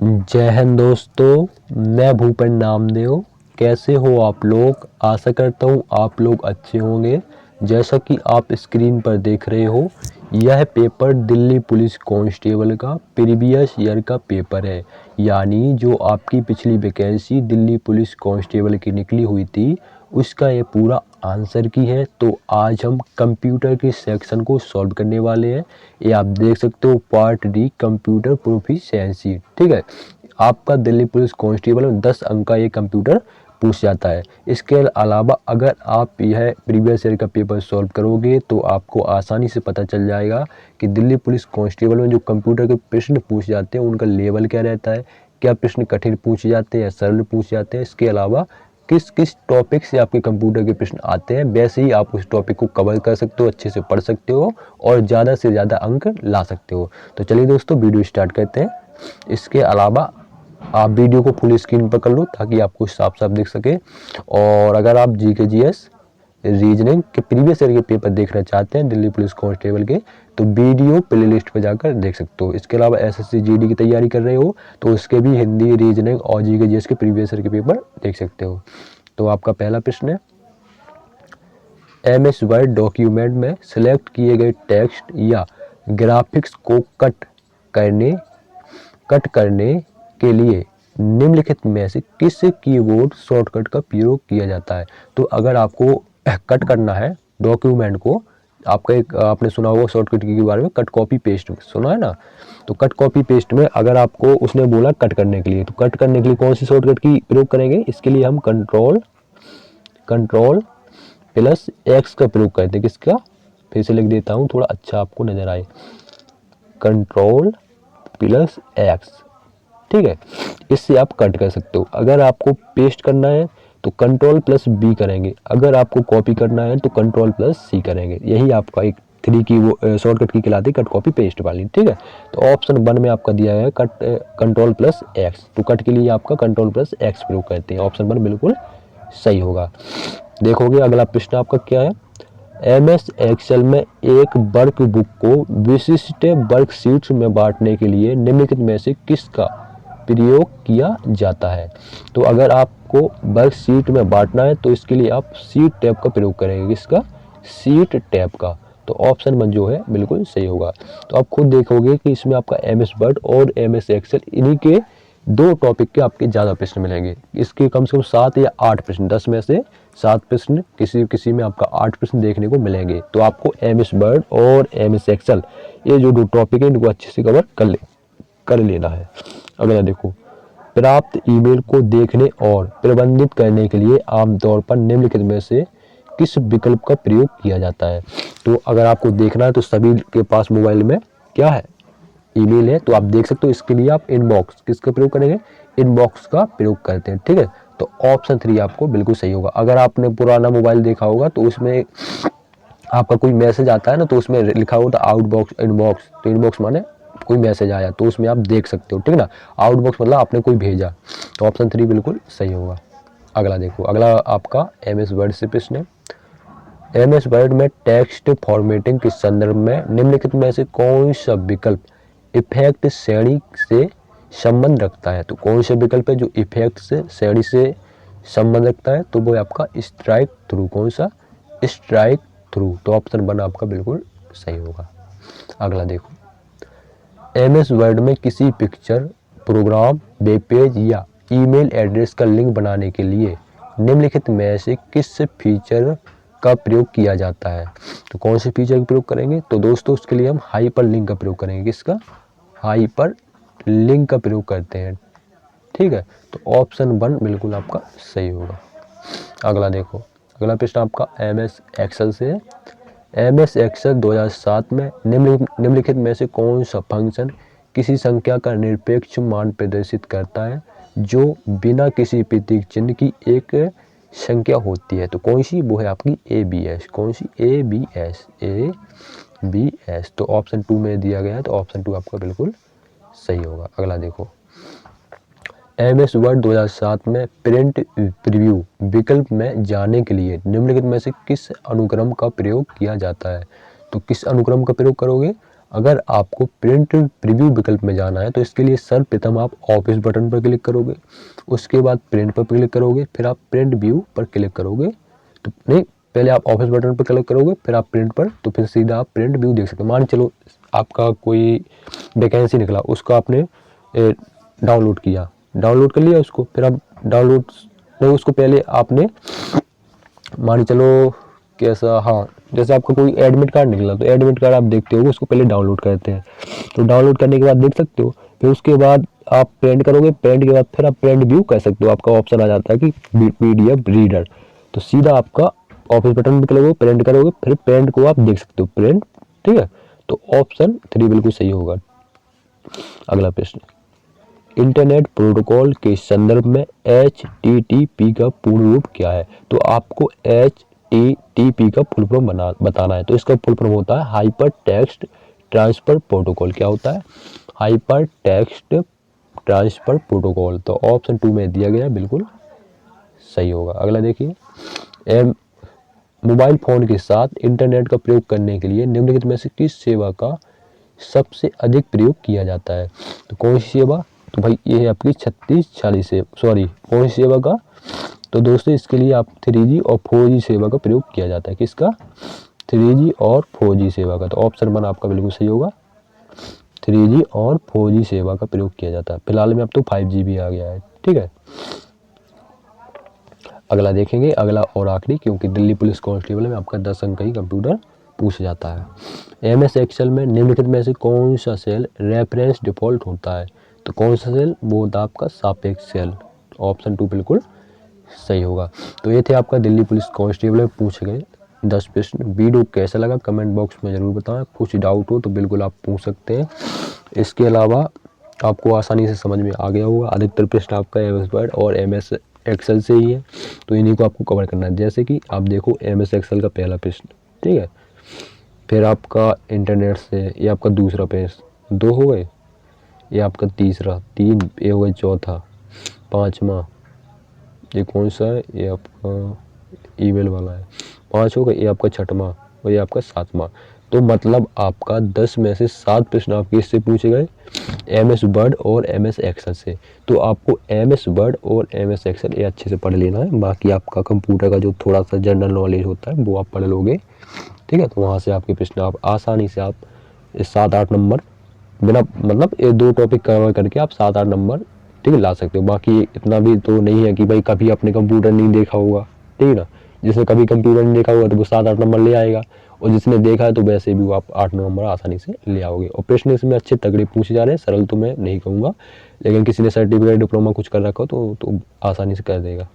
जय हिंद दोस्तों, मैं भूपेन नामदेव। कैसे हो आप लोग? आशा करता हूँ आप लोग अच्छे होंगे। जैसा कि आप स्क्रीन पर देख रहे हो, यह पेपर दिल्ली पुलिस कांस्टेबल का प्रीवियस ईयर का पेपर है। यानी जो आपकी पिछली वैकेंसी दिल्ली पुलिस कांस्टेबल की निकली हुई थी, उसका ये पूरा आंसर की है। तो आज हम कंप्यूटर के सेक्शन को सॉल्व करने वाले हैं। ये आप देख सकते हो, पार्ट डी कंप्यूटर प्रोफिशिएंसी। ठीक है, आपका दिल्ली पुलिस कांस्टेबल में 10 अंक का ये कंप्यूटर पूछ जाता है। इसके अलावा अगर आप यह प्रीवियस ईयर का पेपर सॉल्व करोगे तो आपको आसानी से पता चल जाएगा कि दिल्ली पुलिस कांस्टेबल में जो कंप्यूटर के प्रश्न पूछ जाते हैं उनका लेवल क्या रहता है, क्या प्रश्न कठिन पूछे जाते हैं या सरल पूछे जाते हैं। इसके अलावा किस किस टॉपिक से आपके कंप्यूटर के प्रश्न आते हैं, वैसे ही आप उस टॉपिक को कवर कर सकते हो, अच्छे से पढ़ सकते हो और ज़्यादा से ज़्यादा अंक ला सकते हो। तो चलिए दोस्तों, वीडियो स्टार्ट करते हैं। इसके अलावा आप वीडियो को फुल स्क्रीन पर कर लो ताकि आपको साफ साफ दिख सके। और अगर आप जीके जीएस रीजनिंग के प्रीवियस ईयर के पेपर देखना चाहते हैं दिल्ली पुलिस कांस्टेबल के, तो वीडियो प्लेलिस्ट पर जाकर देख सकते हो। इसके अलावा एसएससी जीडी की तैयारी कर रहे हो तो उसके भी हिंदी, रीजनिंग और जीके जीएस के प्रीवियस ईयर के पेपर देख सकते हो। तो आपका पहला प्रश्न है, एमएस वर्ड डॉक्यूमेंट में सिलेक्ट किए गए टेक्स्ट या ग्राफिक्स को कट करने के लिए निम्नलिखित में से किस कीबोर्ड शॉर्टकट का प्रयोग किया जाता है। तो अगर आपको कट करना है डॉक्यूमेंट को, आपका एक आपने सुना होगा शॉर्टकट की के बारे में, कट कॉपी पेस्ट सुना है ना। तो कट कॉपी पेस्ट में अगर आपको उसने बोला कट करने के लिए, तो कट करने के लिए कौन सी शॉर्टकट की प्रयोग करेंगे? इसके लिए हम कंट्रोल प्लस एक्स का प्रयोग करते हैं। किसका? फिर से लिख देता हूँ थोड़ा अच्छा आपको नजर आए। कंट्रोल प्लस एक्स, ठीक है। इससे आप कट कर सकते हो। अगर आपको पेस्ट करना है तो कंट्रोल प्लस बी करेंगे, अगर आपको कॉपी करना है तो कंट्रोल प्लस सी करेंगे। यही आपका एक थ्री की वो शॉर्टकट की कहलाती है, कट कॉपी पेस्ट वाली। ठीक है, तो ऑप्शन 1 में आपका दिया है कट कंट्रोल प्लस एक्स। तो कट के लिए आपका कंट्रोल प्लस एक्स प्रयोग करते हैं। ऑप्शन 1 बिल्कुल सही होगा। देखोगे अगला प्रश्न आपका क्या है, एमएस एक्सेल में एक वर्कबुक को विशिष्ट वर्कशीट्स में बांटने के लिए निम्नलिखित में से किसका प्रयोग किया जाता है। तो अगर आपको वर्कशीट में बांटना है तो इसके लिए आप सीट टैब का प्रयोग करेंगे। किसका? सीट टैब का। तो ऑप्शन 1 जो है बिल्कुल सही होगा। तो आप खुद देखोगे कि इसमें आपका एमएस वर्ड और एमएस एक्सेल, इन्हीं के दो टॉपिक के आपके ज़्यादा प्रश्न मिलेंगे। इसके कम से कम 7 या 8 प्रश्न, 10 में से 7 प्रश्न, किसी किसी में आपका 8 प्रश्न देखने को मिलेंगे। तो आपको एमएस वर्ड और एमएस एक्सेल, ये जो दो टॉपिक है इनको अच्छे से कवर कर लेना है। अगला देखो, प्राप्त ईमेल को देखने और प्रबंधित करने के लिए आमतौर पर निम्नलिखित में से किस विकल्प का प्रयोग किया जाता है। तो अगर आपको देखना है तो सभी के पास मोबाइल में क्या है, ईमेल है, तो आप देख सकते हो। इसके लिए आप इनबॉक्स किसका प्रयोग करेंगे? इनबॉक्स का प्रयोग करते हैं। ठीक है, तो ऑप्शन 3 आपको बिल्कुल सही होगा। अगर आपने पुराना मोबाइल देखा होगा तो उसमें आपका कोई मैसेज आता है ना, तो उसमें लिखा होता है आउटबॉक्स, इनबॉक्स। तो इनबॉक्स माने कोई मैसेज आया तो उसमें आप देख सकते हो। ठीक है ना, आउटबॉक्स मतलब आपने कोई भेजा। तो ऑप्शन 3 बिल्कुल सही होगा। अगला देखो, अगला आपका एमएस वर्ड से प्रश्न है, एमएस वर्ड में टेक्स्ट फॉर्मेटिंग के संदर्भ में निम्नलिखित में से कौन सा विकल्प इफेक्ट श्रेणी से संबंध रखता है। तो कौन सा विकल्प है जो इफेक्ट से श्रेणी से संबंध रखता है? तो वो आपका स्ट्राइक थ्रू। कौन सा? Strike through. तो ऑप्शन 1 आपका बिल्कुल सही होगा। अगला देखो, एमएस वर्ड में किसी पिक्चर, प्रोग्राम, वेब पेज या ईमेल एड्रेस का लिंक बनाने के लिए निम्नलिखित में से किस फीचर का प्रयोग किया जाता है। तो कौन से फीचर का प्रयोग करेंगे? तो दोस्तों उसके लिए हम हाइपर लिंक का प्रयोग करेंगे। किसका? हाइपर लिंक का प्रयोग करते हैं। ठीक है, तो ऑप्शन 1 बिल्कुल आपका सही होगा। अगला देखो, अगला प्रश्न आपका एमएस एक्सेल से है। एमएस एक्सेल 2007 में निम्नलिखित में से कौन सा फंक्शन किसी संख्या का निरपेक्ष मान प्रदर्शित करता है जो बिना किसी प्रतीक चिन्ह की एक संख्या होती है। तो कौन सी? वो है आपकी ABS। कौन सी? ABS। तो ऑप्शन 2 में दिया गया है, तो ऑप्शन 2 आपका बिल्कुल सही होगा। अगला देखो, एमएस वर्ड 2007 में प्रिंट प्रीव्यू विकल्प में जाने के लिए निम्नलिखित में से किस अनुक्रम का प्रयोग किया जाता है। तो किस अनुक्रम का प्रयोग करोगे? अगर आपको प्रिंट प्रीव्यू विकल्प में जाना है तो इसके लिए सर्वप्रथम आप ऑफिस बटन पर क्लिक करोगे, उसके बाद प्रिंट पर क्लिक करोगे, फिर आप प्रिंट व्यू पर क्लिक करोगे। तो नहीं, पहले आप ऑफिस बटन पर क्लिक करोगे, फिर आप प्रिंट पर, तो फिर सीधा आप प्रिंट व्यू देख सकते हो। मान चलो आपका कोई वैकेंसी निकला, उसको आपने डाउनलोड किया, डाउनलोड कर लिया उसको, फिर आप डाउनलोड नहीं, उसको पहले आपने मान चलो कैसा, हाँ जैसे आपका कोई एडमिट कार्ड निकला, तो एडमिट कार्ड आप देखते हो उसको पहले डाउनलोड करते हैं, तो डाउनलोड करने के बाद देख सकते हो, फिर उसके बाद आप प्रिंट करोगे, प्रिंट के बाद फिर आप प्रिंट व्यू कर सकते हो। आपका ऑप्शन आ जाता है कि PDF रीडर, तो सीधा आपका ऑफिस बटन पर करोगे, प्रिंट करोगे, फिर प्रिंट को आप देख सकते हो, प्रिंट, ठीक है। तो ऑप्शन 3 बिल्कुल सही होगा। अगला प्रश्न, इंटरनेट प्रोटोकॉल के संदर्भ में HTTP का पूर्ण रूप क्या है? तो आपको HTTP का फुल फॉर्म बताना है। तो इसका फुल फॉर्म होता है हाइपर टेक्स्ट ट्रांसफर प्रोटोकॉल। क्या होता है? Hyper text transfer protocol. तो ऑप्शन 2 में दिया गया है, बिल्कुल सही होगा। अगला देखिए, मोबाइल फ़ोन के साथ इंटरनेट का प्रयोग करने के लिए निम्नलिखित में से किस सेवा का सबसे अधिक प्रयोग किया जाता है? तो कौन सी सेवा? तो भाई ये है आपकी 3640 से, सॉरी कौन सी सेवा का? तो दोस्तों इसके लिए आप 3G और 4G सेवा का प्रयोग किया जाता है। किसका? 3G और 4G सेवा का। तो ऑप्शन 1 आपका बिल्कुल सही होगा, 3G और 4G सेवा का प्रयोग किया जाता है। फिलहाल में अब तो 5G भी आ गया है, ठीक है। अगला देखेंगे, अगला और आखिरी, क्योंकि दिल्ली पुलिस कांस्टेबल में आपका 10 अंक का ही कंप्यूटर पूछ जाता है। MS एक्सेल में निम्नलिखित में से कौन सा सेल रेफरेंस डिफॉल्ट होता है? तो कौन सा सेल? वो होता है आपका सापेक्ष सेल। ऑप्शन 2 बिल्कुल सही होगा। तो ये थे आपका दिल्ली पुलिस कांस्टेबल में पूछे गए 10 प्रश्न। वीडियो कैसा लगा कमेंट बॉक्स में ज़रूर बताएं। कुछ डाउट हो तो बिल्कुल आप पूछ सकते हैं। इसके अलावा आपको आसानी से समझ में आ गया होगा, अधिकतर प्रश्न आपका MS वर्ड और MS एक्सेल से ही है, तो इन्हीं को आपको कवर करना है। जैसे कि आप देखो MS एक्सेल का पहला प्रश्न, ठीक है, फिर आपका इंटरनेट से ये आपका दूसरा प्रश्न, 2 हो गए, ये आपका तीसरा, 3, ये हो गया चौथा, 5वां ये कौन सा है? ये आपका ईमेल वाला है, 5 हो गए, ये आपका 6वां और ये आपका 7वां। तो मतलब आपका 10 में से 7 प्रश्न आपके इससे पूछे गए, MS वर्ड और MS एक्सेल से। तो आपको MS वर्ड और MS एक्सेल ये अच्छे से पढ़ लेना है। बाकी आपका कंप्यूटर का जो थोड़ा सा जनरल नॉलेज होता है वो आप पढ़ लोगे, ठीक है। तो वहाँ से आपके प्रश्न आप आसानी से आप 7-8 नंबर बिना मतलब ये 2 टॉपिक कवर करके आप 7-8 नंबर, ठीक है, ला सकते हो। बाकी इतना भी तो नहीं है कि भाई कभी आपने कंप्यूटर नहीं देखा होगा, ठीक है ना। जिसने कभी कंप्यूटर नहीं देखा होगा तो वो 7-8 नंबर ले आएगा, और जिसने देखा है तो वैसे भी वो आप 8 नंबर आसानी से ले आओगे। और प्रश्न इसमें अच्छे तगड़े पूछे जा रहे हैं, सरल तो मैं नहीं कहूँगा, लेकिन किसी ने सर्टिफिकेट डिप्लोमा कुछ कर रखा हो तो आसानी से कर देगा।